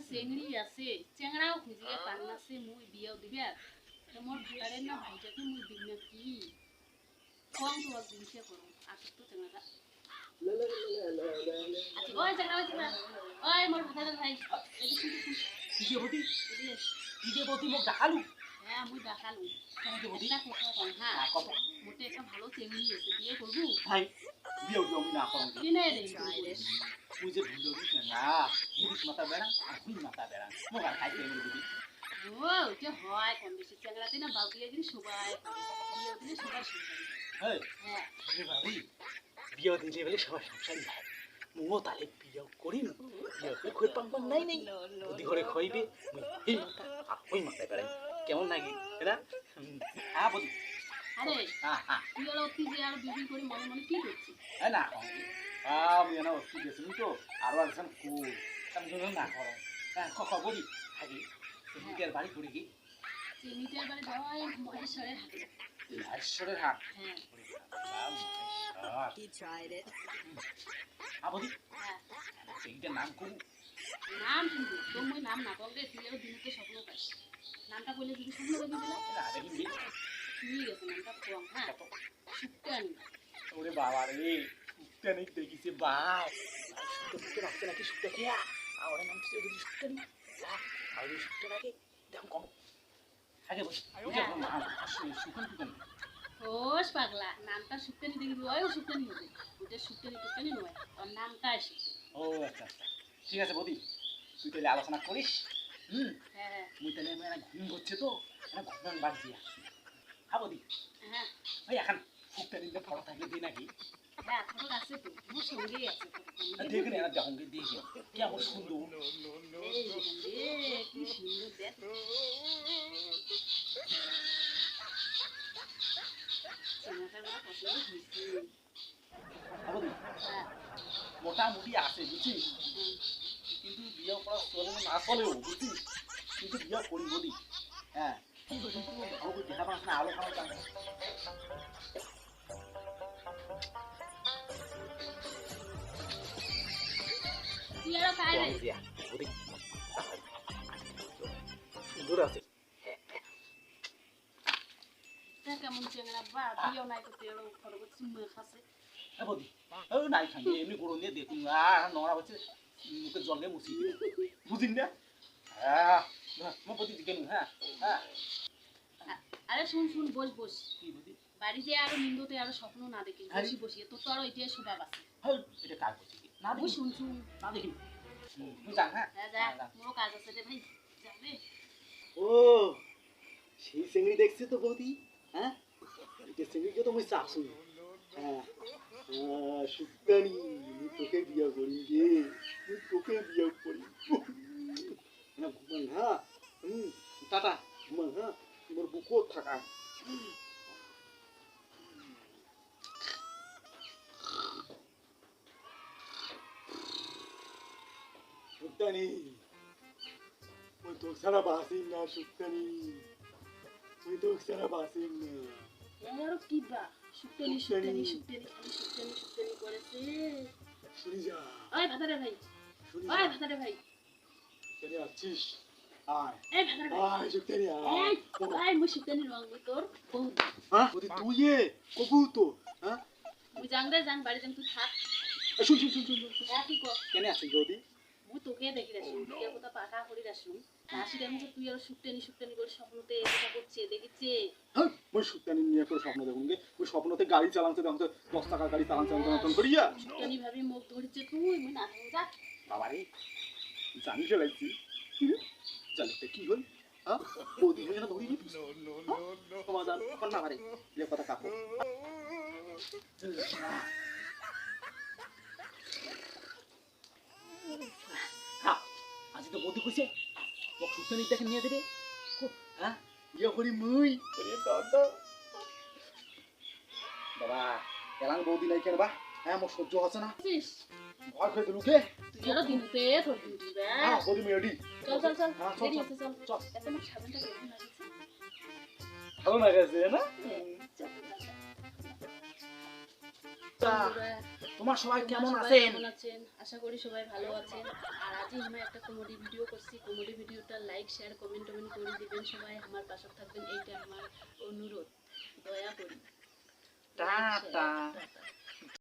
চেংড়ি আছে চেংড়াও খুঁজিয়ে পান আছে মুই বিয়েও দিবে তোমার ভাতারে না ভাইটাকে মুই দিম না কি কম তোমার জিনিসে করো আসো তো চেংড়াটা আচ্ছা ওই চেংড়া ওই মোর ভাতারে ভাই এদিকে শুনতে শুন কি বতি এদিকে কি বতি মোক ডাকালু হ্যাঁ মুই ডাকালু কেন বতি একটা কথা কম হ্যাঁ কত মোটে একটা ভালো চেংড়ি আছে বিয়ে করবো ভাই বিয়ে দিও আমি না করম কিনে দে তুই যে ভিডিও দিছ না হিরিস মাথা বেড়া আর হুই মাথা বেড়া মোক আর খাইতে এনে দিবি ও যে হয় কম বেশি চেংড়াতে না বাউ বিয়ে দিলে সবাই বিয়ে দিলে সবাই সুন্দর হ্যাঁ হ্যাঁ ভাবি বিয়ে দিলে বলে সবার সংসারই হয় মো তালে বিয়ে করিম বিয়ে করে কই পাম নাই নাই বুদ্ধি করে খইবে মুই হুই মাথা বেড়া কেমন নাকি এরা হ্যাঁ বলি আরে হ্যাঁ হ্যাঁ তুই আর অতি যে আর বিবি করে মনে মনে কি করছিস হ্যাঁ না আমি না অতি গেছি তো আরো একজন কুল আমি জন্য না করো হ্যাঁ বলি আগে মিটার বাড়ি করে কি চিনিটার বাড়ি যাওয়াই মহেশ্বরের হাতে মহেশ্বরের হাট হ্যাঁ He tried it. আবদি হ্যাঁ সেইটার নাম কবু নাম কিন্তু তুমি নাম না বললে তুই আর দিনতে স্বপ্ন পাস নামটা বললে যদি স্বপ্ন দেখবি দিলা দেখি নি ঠিক আছে নামটা কম হ্যাঁ সুক্তানি ওরে বাবা রে সুক্তানি দেখিছে বাপ সুক্তা রাখতে নাকি সুক্তা খেয়া আমার নাম কি যদি সুক্তানি আর ওই সুক্তা নাকি দেখুন কম আগে বস নাম সুখান টুকানি হোস পাগলা নামটা সুক্তানি দেখবি ওই সুক্তানি হবে ওটা সুক্তানি টুকানি নয় ওর নামটা আসে ও আচ্ছা আচ্ছা ঠিক আছে বদি তুই তাহলে আলোচনা করিস হ্যাঁ হ্যাঁ মুই তাহলে আমি ঘুম হচ্ছে তো ঘুমান বাদ দিয়া হ্যাঁ বদি হ্যাঁ ওই এখন ফুকটা দিলে ফটো থাকলে দিই নাকি হ্যাঁ ফটো আছে তো মোর সঙ্গেই আছে দেখুন এরা দেখুন দেখে কেমন সুন্দর এই রে কি সুন্দর দেখ চেনাটা বড় পছন্দ হয়েছে বদি হ্যাঁ মোটামুটি আছে বুঝছিস কিন্তু বিয়ে করা চলে না চলেও বুঝছিস কিন্তু বিয়ে করি বলি হ্যাঁ কিন্তু আমাকে দেখা পাস না আলো খাওয়া চান তুই আরো খাই রে সুন্দর আছে কেমন চেংড়া বা বিয়েও নাই করতে এরো ফটো করতে মুখ খাসে হ্যাঁ বদি ও নাই খাঙ্গে এমনি গরম দিয়ে দেখুন আর নোংরা হচ্ছে মুখে জল দিয়ে মুছি বুঝিন না হ্যাঁ মা বদি কেন হ্যাঁ হ্যাঁ আরে শুন শুন বস বস কি বদি বাড়িতে আরো নিন্দতে আরো স্বপ্ন না দেখি বসি বসি তোর তো আরো এটাই স্বভাব আছে হ্যাঁ এটা কাজ করছি না ওই শুন শুন না দেখি বুঝান হ্যাঁ হ্যাঁ যা মোর কাজ আছে রে ভাই যাবে ও সেই চিংড়ি দেখছি তো বৌদি হ্যাঁ এটা চিংড়িকে তো মুই চাপছু হ্যাঁ সুকানি তোকে বিয়া করি রে তোকে বিয়া করি না ঘুমান হ্যাঁ টাটা ঘুমান হ্যাঁ তোমার বুকো থাকা সুকানি ওই তোর সারা বাসিন না সুকানি ওই তোর সারা বাসিন না আরো কি বা শুক্তানি শুক্তানি শুক্তানি খালি শুক্তানি শুক্তানি করেছে শুনি যা ওই ভাতারে ভাই শুনি ওই ভাতারে ভাই কেন আছিস আয় এই ভাতারে ভাই আয় শুক্তানি আয় এই ভাই মুই শুক্তানি রঙ তোর বউ হ্যাঁ ওদি তুই এ কবু তো হ্যাঁ মুই জাংরে জাং বাড়ি যাম তুই থাক শুন শুন শুন শুন হ্যাঁ কি কর কেন আছিস গদি মুই তোকে দেখি রাখুন বিয়ে কথা পাকা করি রাখুন আসি আমি তুই আর শুক্তানি শুক্তানি করে স্বপ্নতে এটা করছে দেখিছে হ্যাঁ মই শুক্তানি নিয়ে করে স্বপ্ন দেখুন গে ওই স্বপ্নতে গাড়ি চালাতে দেখো 10 টাকার গাড়ি চালান করিয়া শুক্তানি ভাবি মুখ ধরিছে তুই মুই না যা বাবা রে জানি চলাইছি জানিতে কি হল হ্যাঁ বৌদি হয়ে না ধরি সমাধান কর না পারে যে কথা কাকু হ্যাঁ আজি তো বৌদি কইছে মোক শুক্তানি দেখে নিয়ে দেবে হ্যাঁ ইয়ে করি মুই দাদা বাবা এলাং বৌদি নাই কেন বা হ্যাঁ মোক সহ্য হচ্ছে না ভয় করে দিলু কে তুই আর দিনতে তোর ডিউটি রে হ্যাঁ বৌদি মেডি চল চল চল হ্যাঁ, চল, দেরি চল, হচ্ছে চল চল। এত না সাবানটা কেমন লাগছে ভালো না গেছে না চল চল বন্ধুরা বন্ধুরা, তোমার সবাই তোমরা কেমন সবাই আছেন? কেমন আছেন? আশা করি সবাই ভালো আছেন। আর আজই আমি একটা কমেডি ভিডিও করছি। কমেডি ভিডিওটা লাইক শেয়ার কমেন্ট করে দিবেন, সবাই আমার পাশে থাকবেন, এইটা আমার অনুরোধ। দয়া করি। Like share tata. টাটা।